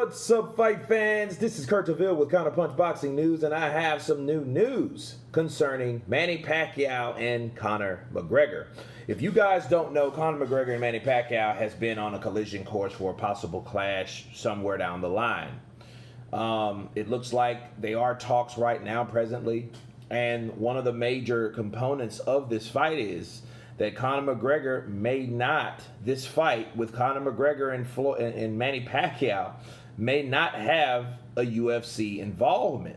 What's up, fight fans? This is Kurt DeVille with Counterpunch Boxing News, and I have some new news concerning Manny Pacquiao and Conor McGregor. If you guys don't know, Conor McGregor and Manny Pacquiao has been on a collision course for a possible clash somewhere down the line. It looks like they are talks right now, presently, and one of the major components of this fight is that Conor McGregor may not, this fight with Conor McGregor and Manny Pacquiao may not have a UFC involvement.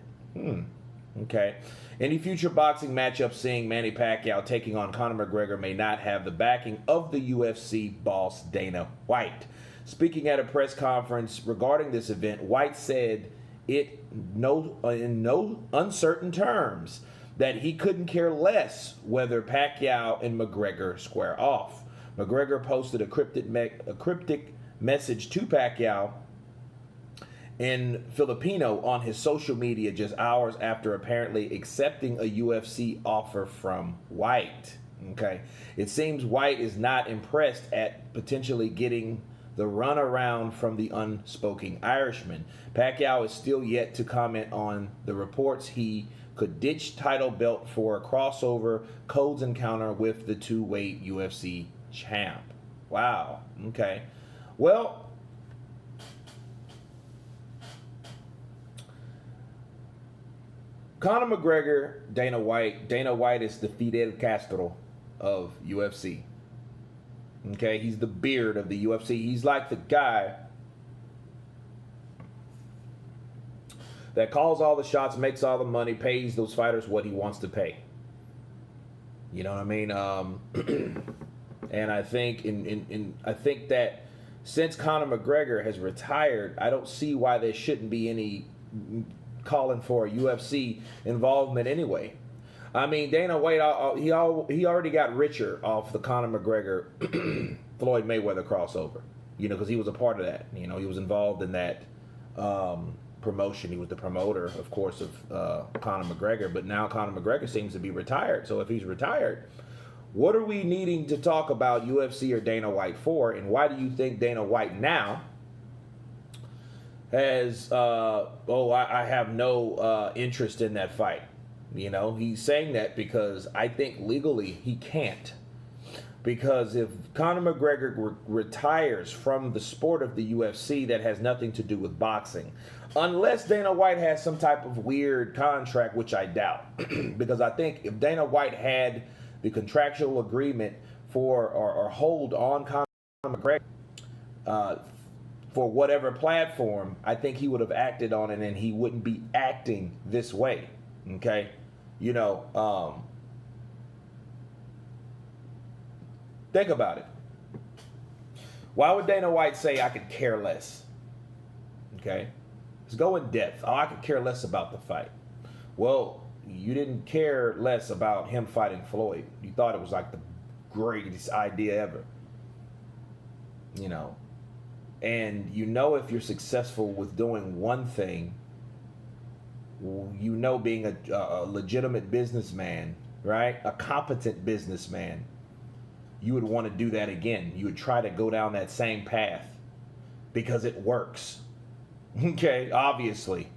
Okay. Any future boxing matchup seeing Manny Pacquiao taking on Conor McGregor may not have the backing of the UFC boss Dana White. Speaking at a press conference regarding this event, White said in no uncertain terms that he couldn't care less whether Pacquiao and McGregor square off. McGregor posted a cryptic message to Pacquiao in Filipino on his social media just hours after apparently accepting a UFC offer from White. Okay, it seems White is not impressed at potentially getting the runaround from the unspoken Irishman. Pacquiao is still yet to comment on the reports he could ditch title belt for a crossover codes encounter with the two-weight UFC champ. Wow. Okay. Well, Conor McGregor, Dana White. Dana White is the Fidel Castro of UFC. Okay, he's the beard of the UFC. He's like the guy that calls all the shots, makes all the money, pays those fighters what he wants to pay. You know what I mean? And I think I think that since Conor McGregor has retired, I don't see why there shouldn't be any calling for a UFC involvement anyway. I mean, Dana White, he already got richer off the Conor McGregor Floyd Mayweather crossover. You know, because he was a part of that. You know, he was involved in that promotion. He was the promoter, of course, of Conor McGregor. But now Conor McGregor seems to be retired. So if he's retired, what are we needing to talk about UFC or Dana White for? And why do you think Dana White now has, I have no interest in that fight? You know, he's saying that because I think legally he can't. Because if Conor McGregor retires from the sport of the UFC, that has nothing to do with boxing. Unless Dana White has some type of weird contract, which I doubt. Because I think if Dana White had the contractual agreement for or hold on Conor McGregor for whatever platform, I think he would have acted on it and he wouldn't be acting this way. Okay? You know, think about it. Why would Dana White say I could care less? Okay? Let's go in depth. Oh, I could care less about the fight. Well, you didn't care less about him fighting Floyd. You thought it was like the greatest idea ever. You know. And you know if you're successful with doing one thing, you know being a legitimate businessman, right? A competent businessman, you would want to do that again. You would try to go down that same path because it works. Okay, obviously.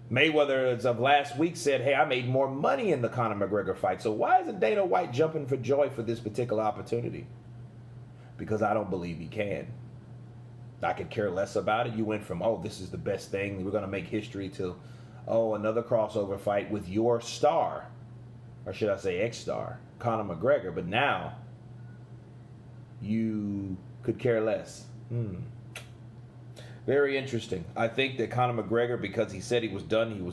Mayweather, as of last week, said, hey, I made more money in the Conor McGregor fight. So why isn't Dana White jumping for joy for this particular opportunity? Because I don't believe he can. I could care less about it. You went from, oh, this is the best thing, we're going to make history, to, oh, another crossover fight with your star, or should I say ex-star, Conor McGregor. But now you could care less. Very interesting. I think that Conor McGregor, because he said he was done,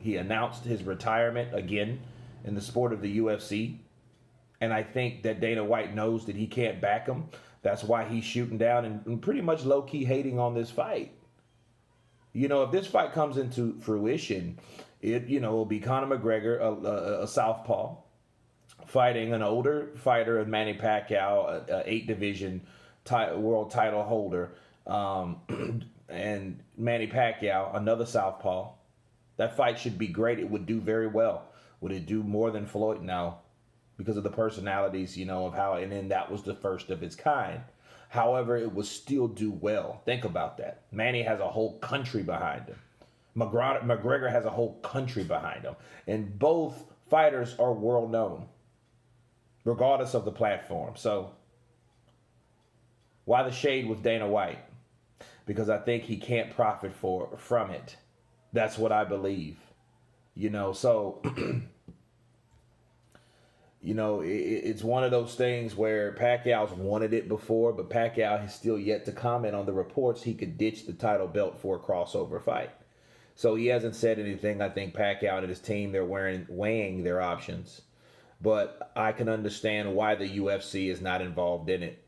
he announced his retirement again in the sport of the UFC. And I think that Dana White knows that he can't back him. That's why he's shooting down and pretty much low-key hating on this fight. You know, if this fight comes into fruition, it'll be Conor McGregor, a southpaw, fighting an older fighter of Manny Pacquiao, a 8-division world title holder, and Manny Pacquiao, another southpaw. That fight should be great. It would do very well. Would it do more than Floyd? No, because of the personalities, of how, and then that was the first of its kind. However, it will still do well. Think about that. Manny has a whole country behind him. McGregor has a whole country behind him. And both fighters are world known, regardless of the platform. So, why the shade with Dana White? Because I think he can't profit from it. That's what I believe. So it's one of those things where Pacquiao's wanted it before, but Pacquiao has still yet to comment on the reports he could ditch the title belt for a crossover fight. So he hasn't said anything. I think Pacquiao and his team, they're weighing their options. But I can understand why the UFC is not involved in it.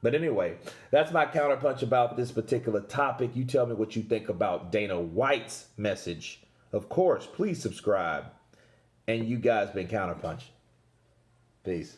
But anyway, that's my counterpunch about this particular topic. You tell me what you think about Dana White's message. Of course, please subscribe. And you guys been Counterpunch. Peace.